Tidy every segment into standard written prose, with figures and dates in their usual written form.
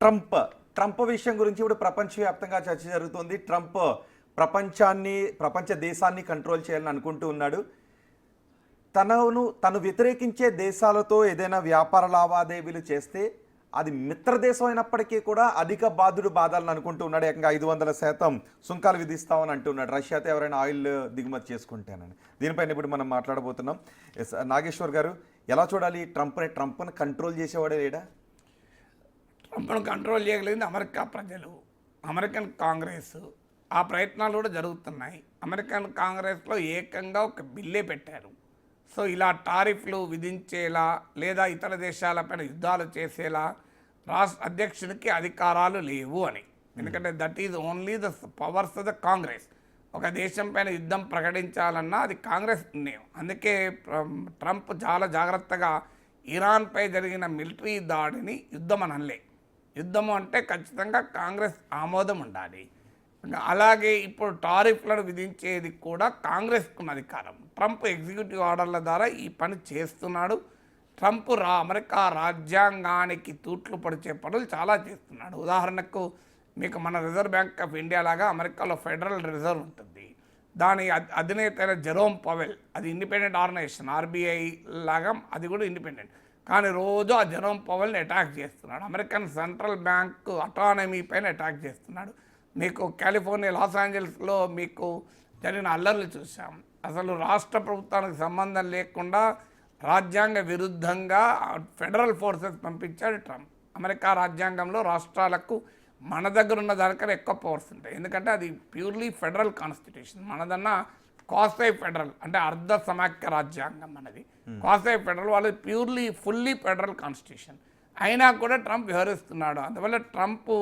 Trump Trump విషయం గురించి ఇప్పుడు ప్రపంచవ్యాప్తంగా చర్చ జరుగుతుంది. ట్రంప్ ప్రపంచ దేశాన్ని కంట్రోల్ చేయాలని అనుకుంటూ ఉన్నాడు. తను వ్యతిరేకించే దేశాలతో ఏదైనా వ్యాపార లావాదేవీలు చేస్తే అది మిత్ర దేశం అయినప్పటికీ కూడా అధిక బాధాలని అనుకుంటూ ఉన్నాడు. ఏకంగా 500% సుంకాలు విధిస్తామని అంటున్నాడు రష్యాతో ఎవరైనా ఆయిల్ దిగుమతి చేసుకుంటేనని. దీనిపైన ఇప్పుడు మనం మాట్లాడబోతున్నాం. నాగేశ్వర్ గారు, ఎలా చూడాలి ట్రంప్ని కంట్రోల్ చేసేవాడే లేడా? ట్రంప్ను కంట్రోల్ చేయగలిగింది అమెరికా ప్రజలు, అమెరికన్ కాంగ్రెస్. ఆ ప్రయత్నాలు కూడా జరుగుతున్నాయి. అమెరికన్ కాంగ్రెస్లో ఏకంగా ఒక బిల్లే పెట్టారు. సో ఇలా టారిఫ్లు విధించేలా లేదా ఇతర దేశాలపైన యుద్ధాలు చేసేలా రాష్ట్ర అధ్యక్షునికి అధికారాలు లేవు అని. ఎందుకంటే that is only the powers of the Congress. ఒక దేశం పైన యుద్ధం ప్రకటించాలన్నా అది కాంగ్రెస్ నిర్ణయం. అందుకే ట్రంప్ చాలా జాగ్రత్తగా ఇరాన్పై జరిగిన మిలిటరీ దాడిని యుద్ధం అని అనలే. యుద్ధము అంటే ఖచ్చితంగా కాంగ్రెస్ ఆమోదం ఉండాలి. అలాగే ఇప్పుడు టారిఫ్లను విధించేది కూడా కాంగ్రెస్కున్న అధికారం. ట్రంప్ ఎగ్జిక్యూటివ్ ఆర్డర్ల ద్వారా ఈ పని చేస్తున్నాడు. ట్రంప్ అమెరికా రాజ్యాంగానికి తూట్లు పొడిచే పనులు చాలా చేస్తున్నాడు. ఉదాహరణకు మీకు మన రిజర్వ్ బ్యాంక్ ఆఫ్ ఇండియా లాగా అమెరికాలో ఫెడరల్ రిజర్వ్ ఉంటుంది. దాని అధినేత అయిన జెరోమ్ పవెల్, అది ఇండిపెండెంట్ ఆర్గనైజేషన్. ఆర్బీఐ లాగా అది కూడా ఇండిపెండెంట్. కానీ రోజు ఆ జెరోమ్ పవెల్ని అటాక్ చేస్తున్నాడు. అమెరికన్ సెంట్రల్ బ్యాంక్ అటానమీ పైన అటాక్ చేస్తున్నాడు. మీకు కాలిఫోర్నియా లాస్ ఏంజల్స్లో మీకు జరిగిన అల్లర్లు చూసాం. అసలు రాష్ట్ర ప్రభుత్వానికి సంబంధం లేకుండా రాజ్యాంగ విరుద్ధంగా ఫెడరల్ ఫోర్సెస్ పంపించాడు ట్రంప్. అమెరికా రాజ్యాంగంలో రాష్ట్రాలకు మన దగ్గర ఉన్న దానికన్నా ఎక్కువ పవర్స్ ఉంటాయి. ఎందుకంటే అది ప్యూర్లీ ఫెడరల్ కాన్స్టిట్యూషన్. మనదన్నా క్వాసై ఫెడరల్, అంటే అర్ధ సమాఖ్య రాజ్యాంగం మనది. క్వాసై ఫెడరల్ వాళ్ళది ప్యూర్లీ ఫుల్లీ ఫెడరల్ కాన్స్టిట్యూషన్. అయినా కూడా ట్రంప్ వ్యవహరిస్తున్నాడు. అందువల్ల ట్రంప్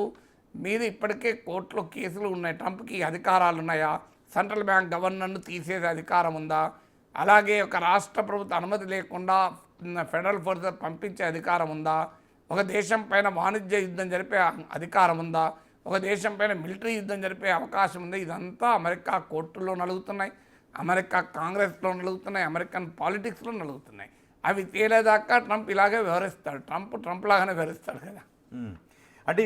మీద ఇప్పటికే కోర్టులో కేసులు ఉన్నాయి. ట్రంప్కి అధికారాలు ఉన్నాయా? సెంట్రల్ బ్యాంక్ గవర్నర్ను తీసేసే అధికారం ఉందా? అలాగే ఒక రాష్ట్ర ప్రభుత్వ అనుమతి లేకుండా ఫెడరల్ ఫోర్సెస్ పంపించే అధికారం ఉందా? ఒక దేశం పైన వాణిజ్య యుద్ధం జరిపే అధికారం ఉందా? ఒక దేశం పైన మిలిటరీ యుద్ధం జరిపే అవకాశం ఉంది? ఇదంతా అమెరికా కోర్టుల్లో నలుగుతున్నాయి, అమెరికా కాంగ్రెస్లో నలుగుతున్నాయి, అమెరికన్ పాలిటిక్స్లో నలుగుతున్నాయి. అవి తేలేదాకా ట్రంప్ ఇలాగే వ్యవహరిస్తాడు. ట్రంప్ లాగానే వ్యవహరిస్తాడు కదా. అంటే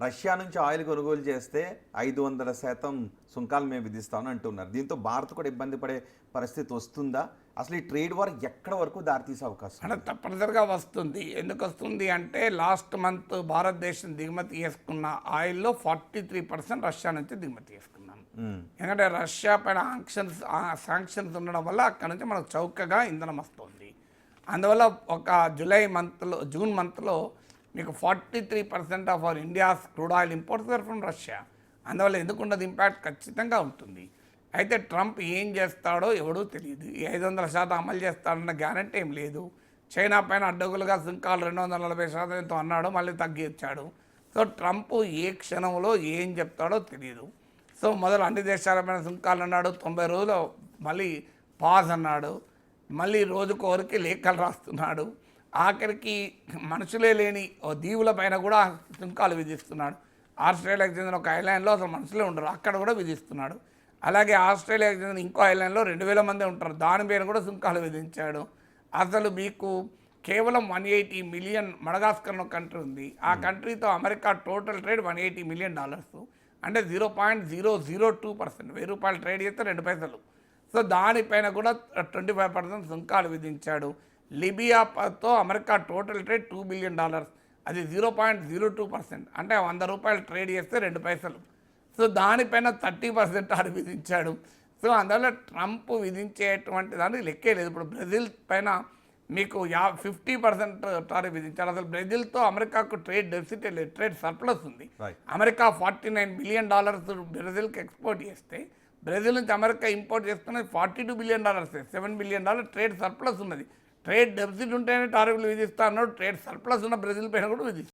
రష్యా నుంచి ఆయిల్ కొనుగోలు చేస్తే 500% సుంకాలు మేము విధిస్తామని అంటున్నారు. దీంతో భారత్ కూడా ఇబ్బంది పడే పరిస్థితి వస్తుందా? అసలు ఈ ట్రేడ్ వార్ ఎక్కడ వరకు దారితీసే అవకాశం? అంటే తప్పనిసరిగా వస్తుంది. ఎందుకు వస్తుంది అంటే లాస్ట్ మంత్ భారతదేశం దిగుమతి చేసుకున్న ఆయిల్లో 43% రష్యా నుంచి దిగుమతి చేసుకున్నాం. ఎందుకంటే రష్యా పైన శాంక్షన్స్ ఉండడం వల్ల అక్కడ నుంచి మనకు చౌకగా ఇంధనం వస్తుంది. అందువల్ల ఒక జూన్ మంత్లో మీకు 43% of our India's crude oil imports are from Russia. అందువల్ల ఎందుకున్నది ఇంపాక్ట్ ఖచ్చితంగా ఉంటుంది. అయితే ట్రంప్ ఏం చేస్తాడో ఎవడూ తెలియదు. 500% అమలు చేస్తాడన్న గ్యారంటీ ఏం లేదు. చైనా పైన అడ్డగులుగా సుంకాలు 240% ఎంతో అన్నాడు, మళ్ళీ తగ్గించాడు. సో ట్రంప్ ఏ క్షణంలో ఏం చెప్తాడో తెలియదు. సో మొదలు అన్ని దేశాలపైన సుంకాలు అన్నాడు, 90 రోజులు మళ్ళీ పాజ్ అన్నాడు, మళ్ళీ రోజుకోరికి లేఖలు రాస్తున్నాడు, ఆఖరికి మనుషులే లేని దీవుల పైన కూడా సుంకాలు విధిస్తున్నాడు. ఆస్ట్రేలియాకి చెందిన ఒక ఐలాండ్లో అసలు మనుషులే ఉండరు, అక్కడ కూడా విధిస్తున్నాడు. అలాగే ఆస్ట్రేలియాకి చెందిన ఇంకో ఐలాండ్లో 2000 మంది ఉంటారు, దాని పైన కూడా సుంకాలు విధించాడు. అసలు మీకు కేవలం 180 మిలియన్ మడగాస్కర్ కంట్రీ ఉంది. ఆ కంట్రీతో అమెరికా టోటల్ ట్రేడ్ $180 మిలియన్, అంటే 0.002%. ₹1000 ట్రేడ్ చేస్తే 2 పైసలు. సో దానిపైన కూడా 25% సుంకాలు విధించాడు. లిబియాతో అమెరికా టోటల్ ట్రేడ్ $2 బిలియన్, అది 0.02%, అంటే ₹100 ట్రేడ్ చేస్తే 2 పైసలు. సో దానిపైన 30% టారిఫ్ విధించాడు. సో అందువల్ల ట్రంప్ విధించేటువంటి దానికి లెక్కే లేదు. ఇప్పుడు బ్రెజిల్ పైన మీకు 50% టారిఫ్ విధించాడు. అసలు బ్రెజిల్తో అమెరికాకు ట్రేడ్ డెఫిసిట్ లేదు, ట్రేడ్ సర్ప్లస్ ఉంది. అమెరికా $49 బిలియన్ బ్రెజిల్కి ఎక్స్పోర్ట్ చేస్తే బ్రెజిల్ నుంచి అమెరికా ఇంపోర్ట్ చేస్తున్నది $42 బిలియన్, $7 బిలియన్ ట్రేడ్ సర్ప్లస్ ఉన్నది. ట్రేడ్ డెఫిసిట్ ఉంటేనే టారిఫ్లు విధిస్తా అన్నాడు. ట్రేడ్ సర్ప్లస్ ఉన్న బ్రెజిల్ పైన కూడా విధిస్తాడు.